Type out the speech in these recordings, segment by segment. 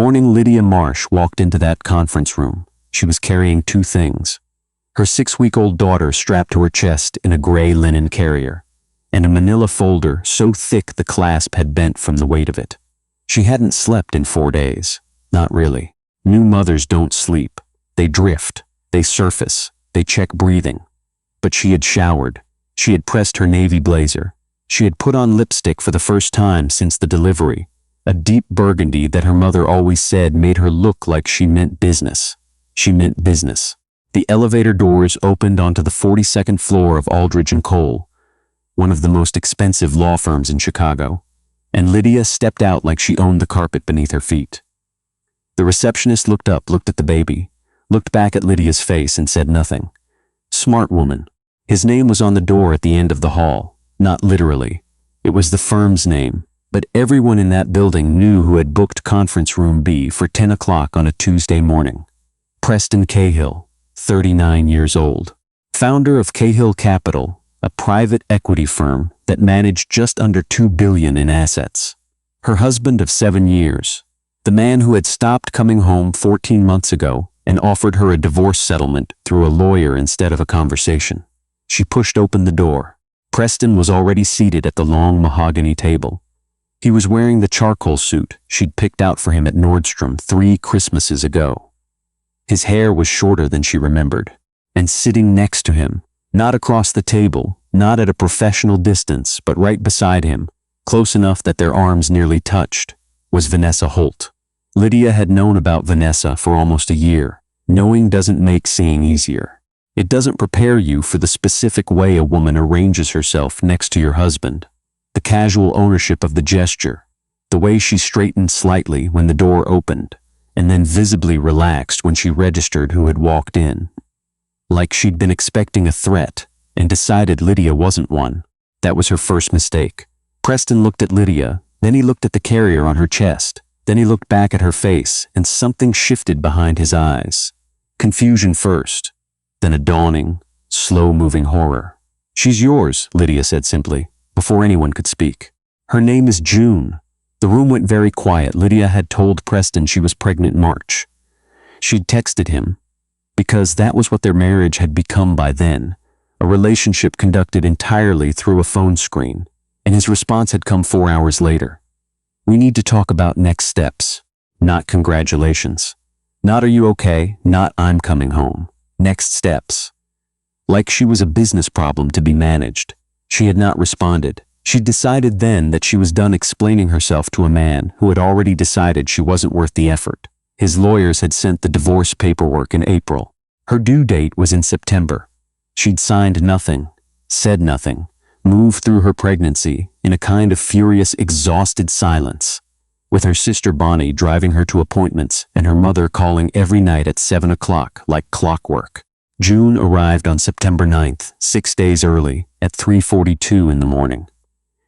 morning Lydia Marsh walked into that conference room, she was carrying two things. Her 6-week-old daughter strapped to her chest in a gray linen carrier, and a manila folder so thick the clasp had bent from the weight of it. She hadn't slept in 4 days. Not really. New mothers don't sleep. They drift. They surface. They check breathing. But she had showered. She had pressed her navy blazer. She had put on lipstick for the first time since the delivery, a deep burgundy that her mother always said made her look like she meant business. She meant business. The elevator doors opened onto the 42nd floor of Aldridge & Cole, one of the most expensive law firms in Chicago, and Lydia stepped out like she owned the carpet beneath her feet. The receptionist looked up, looked at the baby, looked back at Lydia's face and said nothing. Smart woman. His name was on the door at the end of the hall, not literally. It was the firm's name, but everyone in that building knew who had booked conference room B for 10 o'clock on a Tuesday morning. Preston Cahill, 39 years old, founder of Cahill Capital, a private equity firm that managed just under $2 billion in assets. Her husband of 7 years, the man who had stopped coming home 14 months ago and offered her a divorce settlement through a lawyer instead of a conversation. She pushed open the door. Preston was already seated at the long mahogany table. He was wearing the charcoal suit she'd picked out for him at Nordstrom 3 Christmases ago. His hair was shorter than she remembered, and sitting next to him, not across the table, not at a professional distance, but right beside him, close enough that their arms nearly touched, was Vanessa Holt. Lydia had known about Vanessa for almost a year. Knowing doesn't make seeing easier. It doesn't prepare you for the specific way a woman arranges herself next to your husband. The casual ownership of the gesture, the way she straightened slightly when the door opened, and then visibly relaxed when she registered who had walked in. Like she'd been expecting a threat and decided Lydia wasn't one. That was her first mistake. Preston looked at Lydia, then he looked at the carrier on her chest, then he looked back at her face, and something shifted behind his eyes. Confusion first, then a dawning, slow-moving horror. "She's yours," Lydia said simply, before anyone could speak. "Her name is June." The room went very quiet. Lydia had told Preston she was pregnant in March. She'd texted him, because that was what their marriage had become by then, a relationship conducted entirely through a phone screen, and his response had come 4 hours later. "We need to talk about next steps, not congratulations. Not are you okay, not I'm coming home. Next steps." Like she was a business problem to be managed. She had not responded. She'd decided then that she was done explaining herself to a man who had already decided she wasn't worth the effort. His lawyers had sent the divorce paperwork in April. Her due date was in September. She'd signed nothing, said nothing, moved through her pregnancy in a kind of furious, exhausted silence, with her sister Bonnie driving her to appointments and her mother calling every night at 7 o'clock like clockwork. June arrived on September 9th, 6 days early, at 3:42 in the morning.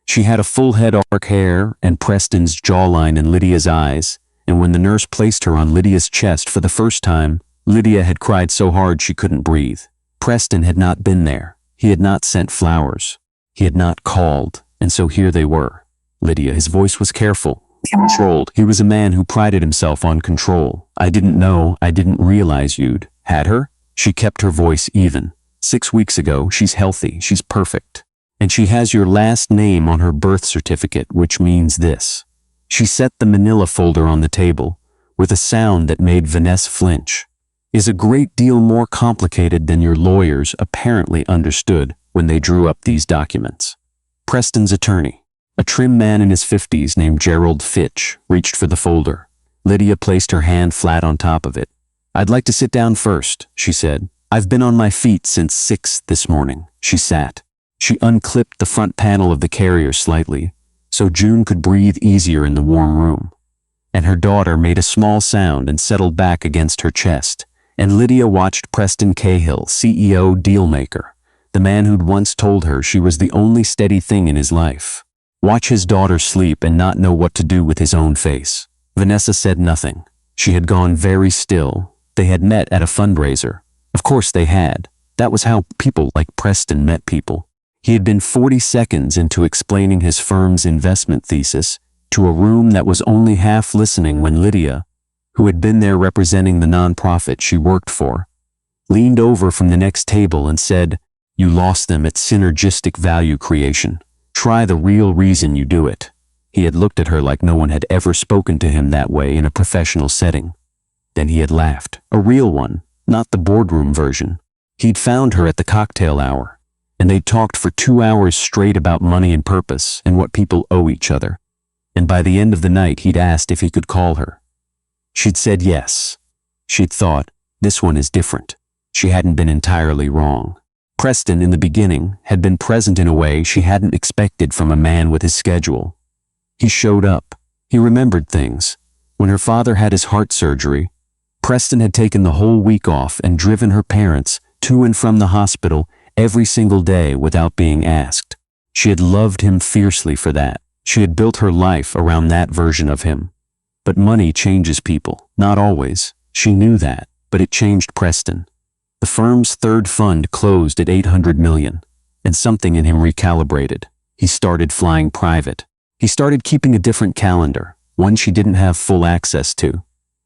She had a full head of dark hair and Preston's jawline in Lydia's eyes, and when the nurse placed her on Lydia's chest for the first time, Lydia had cried so hard she couldn't breathe. Preston had not been there. He had not sent flowers. He had not called, and so here they were. Lydia, his voice was careful, controlled. He was a man who prided himself on control. "I didn't know, I didn't realize you'd had her." She kept her voice even. 6 weeks ago, she's healthy, she's perfect. And she has your last name on her birth certificate, which means this. She set the manila folder on the table, with a sound that made Vanessa flinch. "Is a great deal more complicated than your lawyers apparently understood when they drew up these documents." Preston's attorney, a trim man in his 50s named Gerald Fitch, reached for the folder. Lydia placed her hand flat on top of it. "I'd like to sit down first," she said. "I've been on my feet since 6 this morning." She sat. She unclipped the front panel of the carrier slightly, so June could breathe easier in the warm room. And her daughter made a small sound and settled back against her chest, and Lydia watched Preston Cahill, CEO dealmaker, the man who'd once told her she was the only steady thing in his life, watch his daughter sleep and not know what to do with his own face. Vanessa said nothing. She had gone very still. They had met at a fundraiser. Of course they had. That was how people like Preston met people. He had been 40 seconds into explaining his firm's investment thesis to a room that was only half listening when Lydia, who had been there representing the nonprofit she worked for, leaned over from the next table and said, "You lost them at synergistic value creation. Try the real reason you do it." He had looked at her like no one had ever spoken to him that way in a professional setting. Then he had laughed, a real one, not the boardroom version. He'd found her at the cocktail hour, and they'd talked for 2 hours straight about money and purpose and what people owe each other. And by the end of the night, he'd asked if he could call her. She'd said yes. She'd thought, this one is different. She hadn't been entirely wrong. Preston, in the beginning, had been present in a way she hadn't expected from a man with his schedule. He showed up. He remembered things. When her father had his heart surgery, Preston had taken the whole week off and driven her parents to and from the hospital every single day without being asked. She had loved him fiercely for that. She had built her life around that version of him. But money changes people. Not always. She knew that, but it changed Preston. The firm's third fund closed at $800 million, and something in him recalibrated. He started flying private. He started keeping a different calendar, one she didn't have full access to.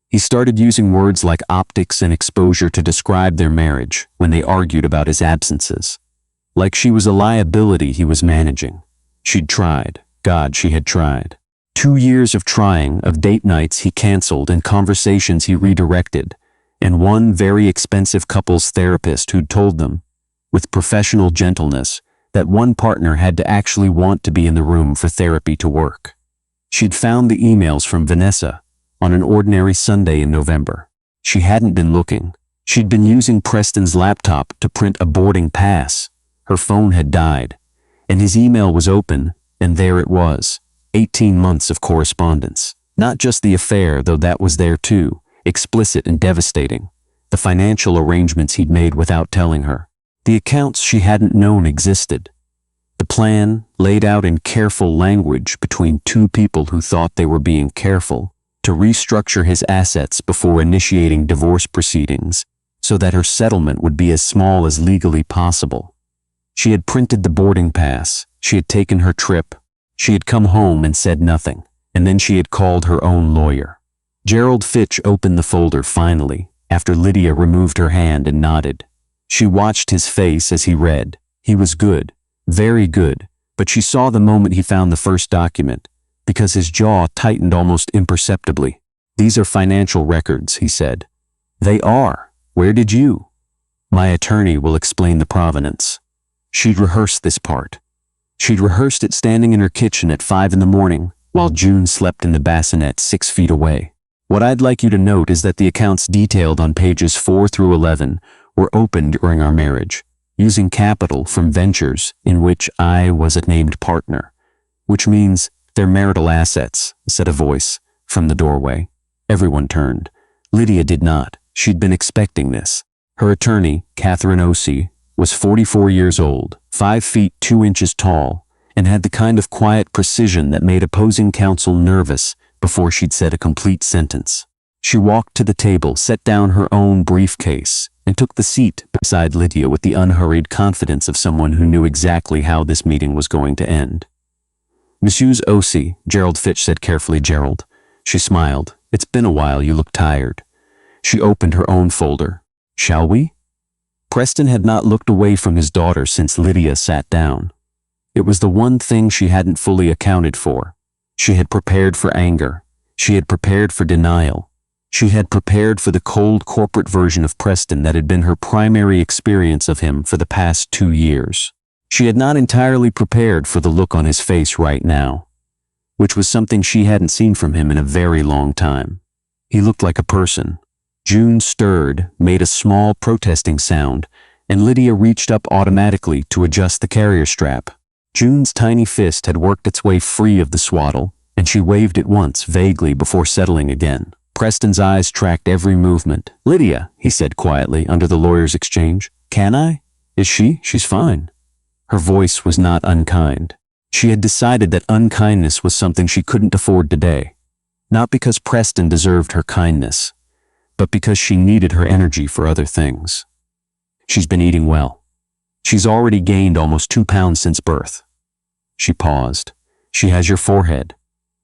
He started using words like optics and exposure to describe their marriage when they argued about his absences. Like she was a liability he was managing. She'd tried. God, she had tried. 2 years of trying, of date nights he canceled and conversations he redirected, and one very expensive couples therapist who'd told them, with professional gentleness, that one partner had to actually want to be in the room for therapy to work. She'd found the emails from Vanessa on an ordinary Sunday in November. She hadn't been looking. She'd been using Preston's laptop to print a boarding pass. Her phone had died, and his email was open, and there it was, 18 months of correspondence. Not just the affair, though that was there too, explicit and devastating. The financial arrangements he'd made without telling her. The accounts she hadn't known existed. The plan, laid out in careful language between two people who thought they were being careful, to restructure his assets before initiating divorce proceedings so that her settlement would be as small as legally possible. She had printed the boarding pass. She had taken her trip. She had come home and said nothing, and then she had called her own lawyer. Gerald Fitch opened the folder finally, after Lydia removed her hand and nodded. She watched his face as he read. He was good, very good, but she saw the moment he found the first document, because his jaw tightened almost imperceptibly. "These are financial records," he said. "They are. Where did you?" "My attorney will explain the provenance." She'd rehearsed this part. She'd rehearsed it standing in her kitchen at 5 in the morning, while June slept in the bassinet 6 feet away. "What I'd like you to note is that the accounts detailed on pages 4 through 11 were opened during our marriage, using capital from ventures in which I was a named partner, which means they're marital assets," said a voice from the doorway. Everyone turned. Lydia did not. She'd been expecting this. Her attorney, Catherine Osei, was 44 years old, 5 feet 2 inches tall, and had the kind of quiet precision that made opposing counsel nervous before she'd said a complete sentence. She walked to the table, set down her own briefcase, and took the seat beside Lydia with the unhurried confidence of someone who knew exactly how this meeting was going to end. "Mrs. Osei," Gerald Fitch said carefully. "Gerald." She smiled. "It's been a while. You look tired." She opened her own folder. "Shall we?" Preston had not looked away from his daughter since Lydia sat down. It was the one thing she hadn't fully accounted for. She had prepared for anger. She had prepared for denial. She had prepared for the cold corporate version of Preston that had been her primary experience of him for the past 2 years. She had not entirely prepared for the look on his face right now, which was something she hadn't seen from him in a very long time. He looked like a person. June stirred, made a small protesting sound, and Lydia reached up automatically to adjust the carrier strap. June's tiny fist had worked its way free of the swaddle, and she waved it once vaguely before settling again. Preston's eyes tracked every movement. "Lydia," he said quietly under the lawyer's exchange. "Can I?" "Is she? She's fine." Her voice was not unkind. She had decided that unkindness was something she couldn't afford today. Not because Preston deserved her kindness, but because she needed her energy for other things. "She's been eating well. She's already gained almost 2 pounds since birth." She paused. "She has your forehead."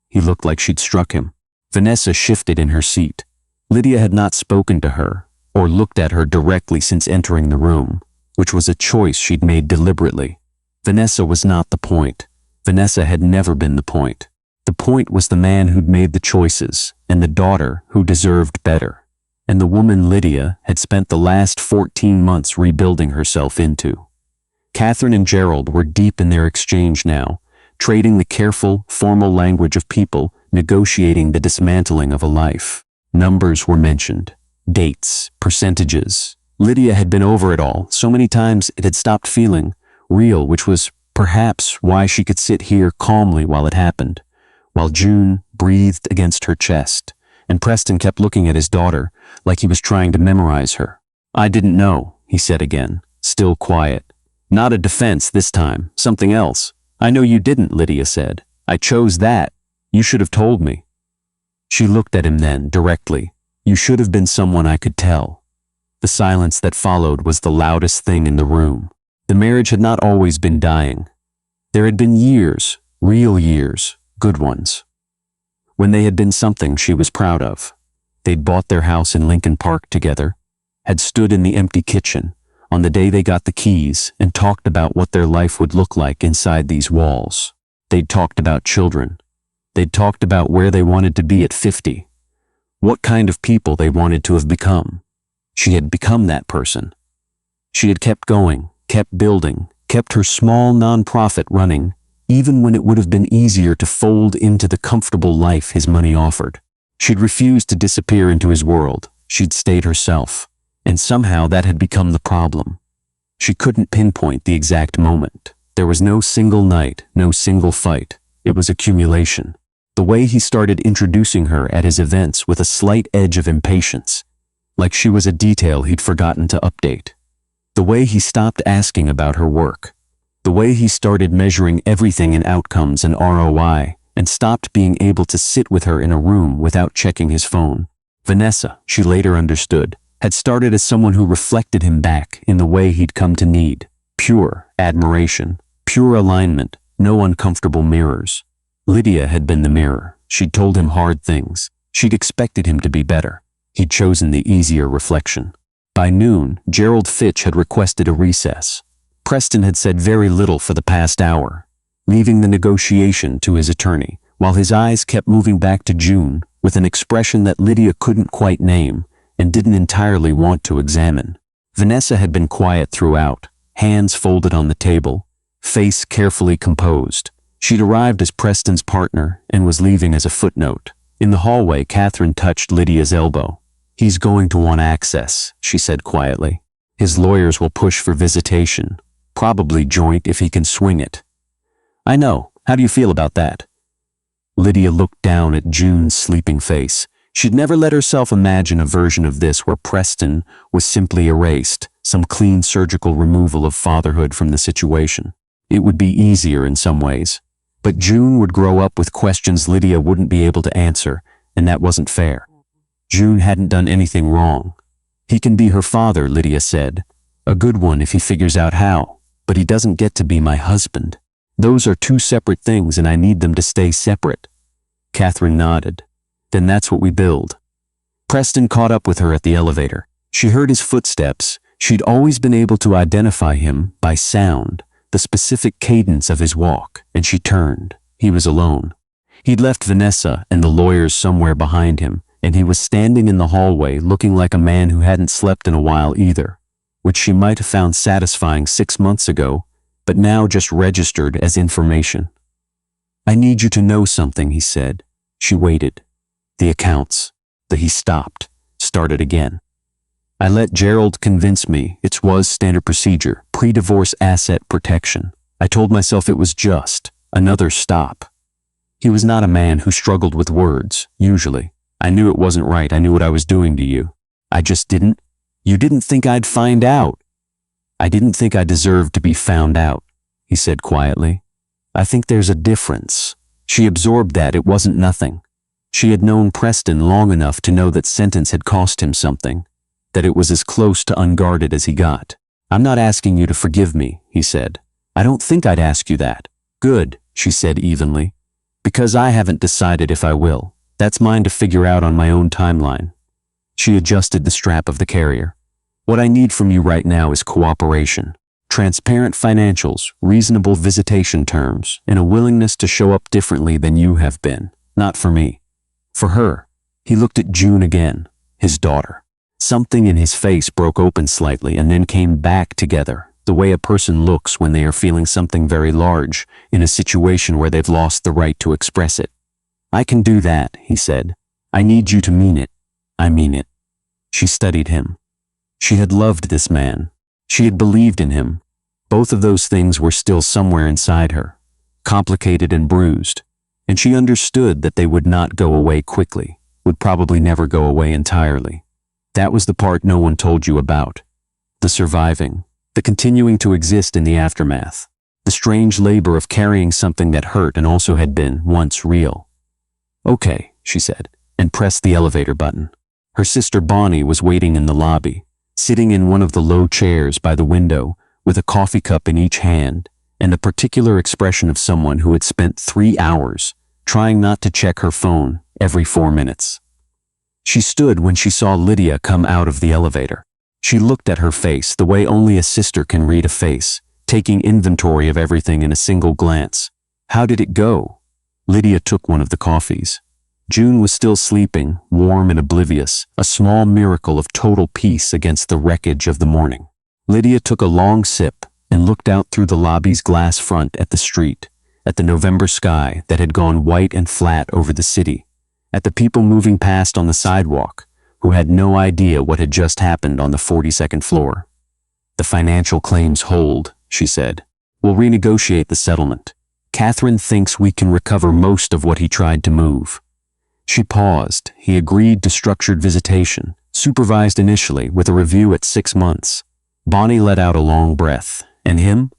He looked like she'd struck him. Vanessa shifted in her seat. Lydia had not spoken to her or looked at her directly since entering the room, which was a choice she'd made deliberately. Vanessa was not the point. Vanessa had never been the point. The point was the man who'd made the choices and the daughter who deserved better, and the woman Lydia had spent the last 14 months rebuilding herself into. Catherine and Gerald were deep in their exchange now, trading the careful, formal language of people negotiating the dismantling of a life. Numbers were mentioned, dates, percentages. Lydia had been over it all so many times it had stopped feeling real, which was perhaps why she could sit here calmly while it happened, while June breathed against her chest, and Preston kept looking at his daughter like he was trying to memorize her. "I didn't know," he said again, still quiet. "Not a defense this time, something else." "I know you didn't," Lydia said. "I chose that. You should have told me." She looked at him then, directly. "You should have been someone I could tell." The silence that followed was the loudest thing in the room. The marriage had not always been dying. There had been years, real years, good ones, when they had been something she was proud of. They'd bought their house in Lincoln Park together, had stood in the empty kitchen on the day they got the keys and talked about what their life would look like inside these walls. They'd talked about children. They'd talked about where they wanted to be at 50, what kind of people they wanted to have become. She had become that person. She had kept going, kept building, kept her small nonprofit running, even when it would have been easier to fold into the comfortable life his money offered. She'd refused to disappear into his world. She'd stayed herself. And somehow that had become the problem. She couldn't pinpoint the exact moment. There was no single night, no single fight. It was accumulation. The way he started introducing her at his events with a slight edge of impatience, like she was a detail he'd forgotten to update. The way he stopped asking about her work. The way he started measuring everything in outcomes and ROI, and stopped being able to sit with her in a room without checking his phone. Vanessa, she later understood, had started as someone who reflected him back in the way he'd come to need. Pure admiration, pure alignment, no uncomfortable mirrors. Lydia had been the mirror. She'd told him hard things. She'd expected him to be better. He'd chosen the easier reflection. By noon, Gerald Fitch had requested a recess. Preston had said very little for the past hour, leaving the negotiation to his attorney, while his eyes kept moving back to June with an expression that Lydia couldn't quite name and didn't entirely want to examine. Vanessa had been quiet throughout, hands folded on the table, face carefully composed. She'd arrived as Preston's partner and was leaving as a footnote. In the hallway, Catherine touched Lydia's elbow. "He's going to want access," she said quietly. "His lawyers will push for visitation, probably joint if he can swing it." "I know. How do you feel about that?" Lydia looked down at June's sleeping face. She'd never let herself imagine a version of this where Preston was simply erased, some clean surgical removal of fatherhood from the situation. It would be easier in some ways. But June would grow up with questions Lydia wouldn't be able to answer, and that wasn't fair. June hadn't done anything wrong. "He can be her father," Lydia said. "A good one if he figures out how, but he doesn't get to be my husband. Those are two separate things and I need them to stay separate." Catherine nodded. "Then that's what we build." Preston caught up with her at the elevator. She heard his footsteps. She'd always been able to identify him by sound, the specific cadence of his walk, and she turned. He was alone. He'd left Vanessa and the lawyers somewhere behind him, and he was standing in the hallway looking like a man who hadn't slept in a while either, which she might have found satisfying 6 months ago, but now just registered as information. "I need you to know something," he said. She waited. "The accounts." He stopped, started again. "I let Gerald convince me it was standard procedure, pre-divorce asset protection. I told myself it was just another stop." He was not a man who struggled with words, usually. "I knew it wasn't right. I knew what I was doing to you. I just didn't. You didn't think I'd find out." "I didn't think I deserved to be found out," he said quietly. "I think there's a difference." She absorbed that it wasn't nothing. She had known Preston long enough to know that sentence had cost him something, that it was as close to unguarded as he got. "I'm not asking you to forgive me," he said. "I don't think I'd ask you that." "Good," she said evenly. "Because I haven't decided if I will. That's mine to figure out on my own timeline." She adjusted the strap of the carrier. "What I need from you right now is cooperation. Transparent financials, reasonable visitation terms, and a willingness to show up differently than you have been. Not for me. For her." He looked at June again, his daughter. Something in his face broke open slightly and then came back together, the way a person looks when they are feeling something very large in a situation where they've lost the right to express it. "I can do that," he said. "I need you to mean it." "I mean it." She studied him. She had loved this man. She had believed in him. Both of those things were still somewhere inside her, complicated and bruised, and she understood that they would not go away quickly, would probably never go away entirely. That was the part no one told you about. The surviving, the continuing to exist in the aftermath, the strange labor of carrying something that hurt and also had been once real. "Okay," she said, and pressed the elevator button. Her sister Bonnie was waiting in the lobby, sitting in one of the low chairs by the window with a coffee cup in each hand and the particular expression of someone who had spent 3 hours trying not to check her phone every 4 minutes. She stood when she saw Lydia come out of the elevator. She looked at her face the way only a sister can read a face, taking inventory of everything in a single glance. "How did it go?" Lydia took one of the coffees. June was still sleeping, warm and oblivious, a small miracle of total peace against the wreckage of the morning. Lydia took a long sip and looked out through the lobby's glass front at the street, at the November sky that had gone white and flat over the city, at the people moving past on the sidewalk who had no idea what had just happened on the 42nd floor. "The financial claims hold," she said. "We'll renegotiate the settlement. Catherine thinks we can recover most of what he tried to move." She paused. He agreed to structured visitation, supervised initially with a review at 6 months. Bonnie let out a long breath. And him?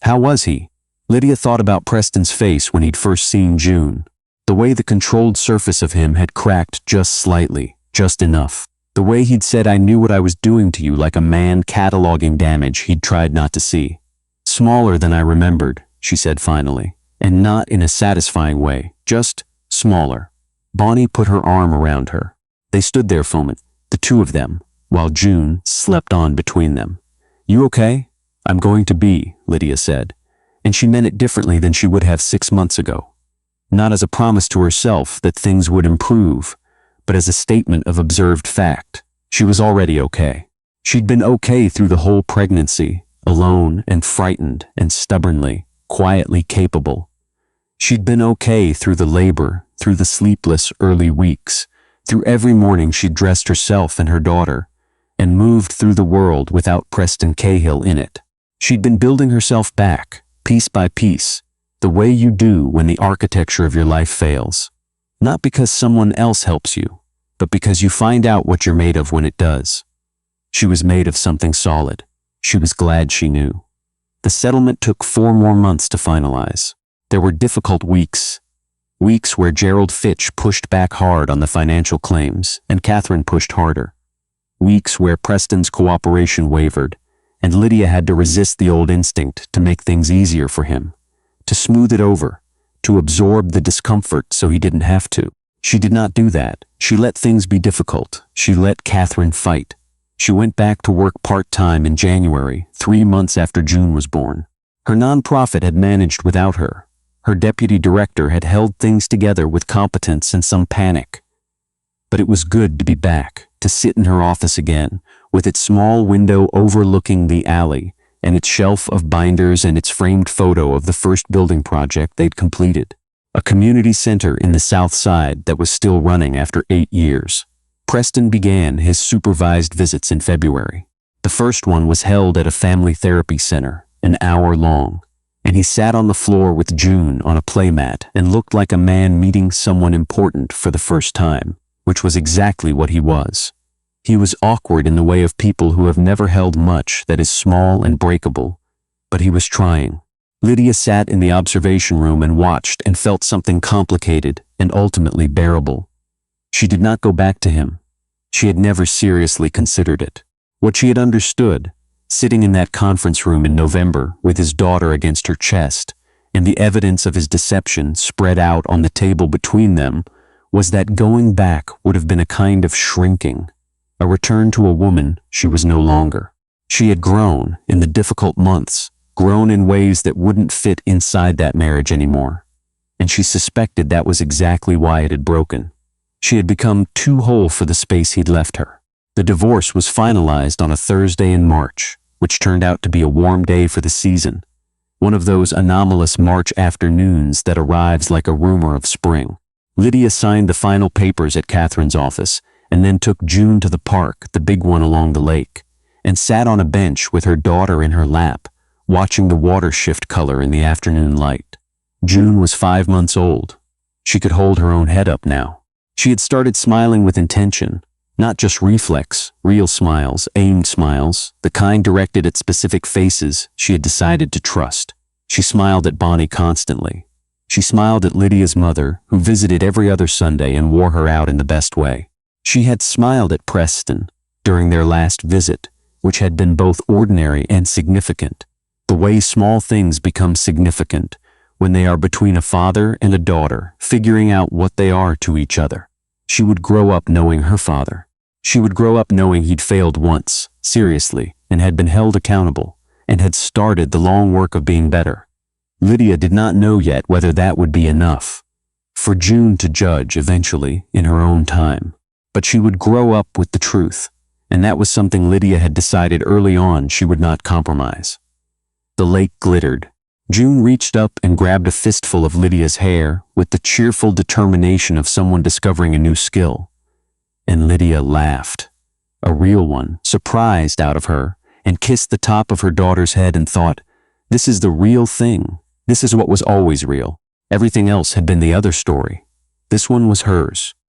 How was he? Lydia thought about Preston's face when he'd first seen June. The way the controlled surface of him had cracked just slightly, just enough. The way he'd said, "I knew what I was doing to you," like a man cataloging damage he'd tried not to see. "Smaller than I remembered," she said finally, and not in a satisfying way, just smaller. Bonnie put her arm around her. They stood there for a moment, the two of them, while June slept on between them. "You okay?" "I'm going to be," Lydia said, and she meant it differently than she would have 6 months ago. Not as a promise to herself that things would improve, but as a statement of observed fact. She was already okay. She'd been okay through the whole pregnancy, alone and frightened and stubbornly, quietly capable. She'd been okay through the labor, through the sleepless early weeks, through every morning she'd dressed herself and her daughter, and moved through the world without Preston Cahill in it. She'd been building herself back, piece by piece, the way you do when the architecture of your life fails. Not because someone else helps you, but because you find out what you're made of when it does. She was made of something solid. She was glad she knew. The settlement took 4 more months to finalize. There were difficult weeks. Weeks where Gerald Fitch pushed back hard on the financial claims, and Catherine pushed harder. Weeks where Preston's cooperation wavered, and Lydia had to resist the old instinct to make things easier for him, to smooth it over, to absorb the discomfort so he didn't have to. She did not do that. She let things be difficult. She let Catherine fight. She went back to work part-time in January, 3 months after June was born. Her nonprofit had managed without her. Her deputy director had held things together with competence and some panic. But it was good to be back, to sit in her office again, with its small window overlooking the alley, and its shelf of binders and its framed photo of the first building project they'd completed. A community center in the South Side that was still running after 8 years. Preston began his supervised visits in February. The first one was held at a family therapy center, an hour long, and he sat on the floor with June on a playmat and looked like a man meeting someone important for the first time, which was exactly what he was. He was awkward in the way of people who have never held much that is small and breakable, but he was trying. Lydia sat in the observation room and watched and felt something complicated and ultimately bearable. She did not go back to him. She had never seriously considered it. What she had understood, sitting in that conference room in November with his daughter against her chest and the evidence of his deception spread out on the table between them, was that going back would have been a kind of shrinking, A return to a woman she was no longer. She had grown in the difficult months, grown in ways that wouldn't fit inside that marriage anymore. And she suspected that was exactly why it had broken. She had become too whole for the space he'd left her. The divorce was finalized on a Thursday in March, which turned out to be a warm day for the season. One of those anomalous March afternoons that arrives like a rumor of spring. Lydia signed the final papers at Catherine's office and then took June to the park, the big one along the lake, and sat on a bench with her daughter in her lap, watching the water shift color in the afternoon light. June was 5 months old. She could hold her own head up now. She had started smiling with intention, not just reflex, real smiles, aimed smiles, the kind directed at specific faces she had decided to trust. She smiled at Bonnie constantly. She smiled at Lydia's mother, who visited every other Sunday and wore her out in the best way. She had smiled at Preston during their last visit, which had been both ordinary and significant. The way small things become significant when they are between a father and a daughter, figuring out what they are to each other. She would grow up knowing her father. She would grow up knowing he'd failed once, seriously, and had been held accountable, and had started the long work of being better. Lydia did not know yet whether that would be enough for June to judge eventually in her own time. But she would grow up with the truth, and that was something Lydia had decided early on she would not compromise. The lake glittered. June reached up and grabbed a fistful of Lydia's hair with the cheerful determination of someone discovering a new skill. And Lydia laughed, a real one, surprised out of her, and kissed the top of her daughter's head and thought, this is the real thing. This is what was always real. Everything else had been the other story. This one was hers.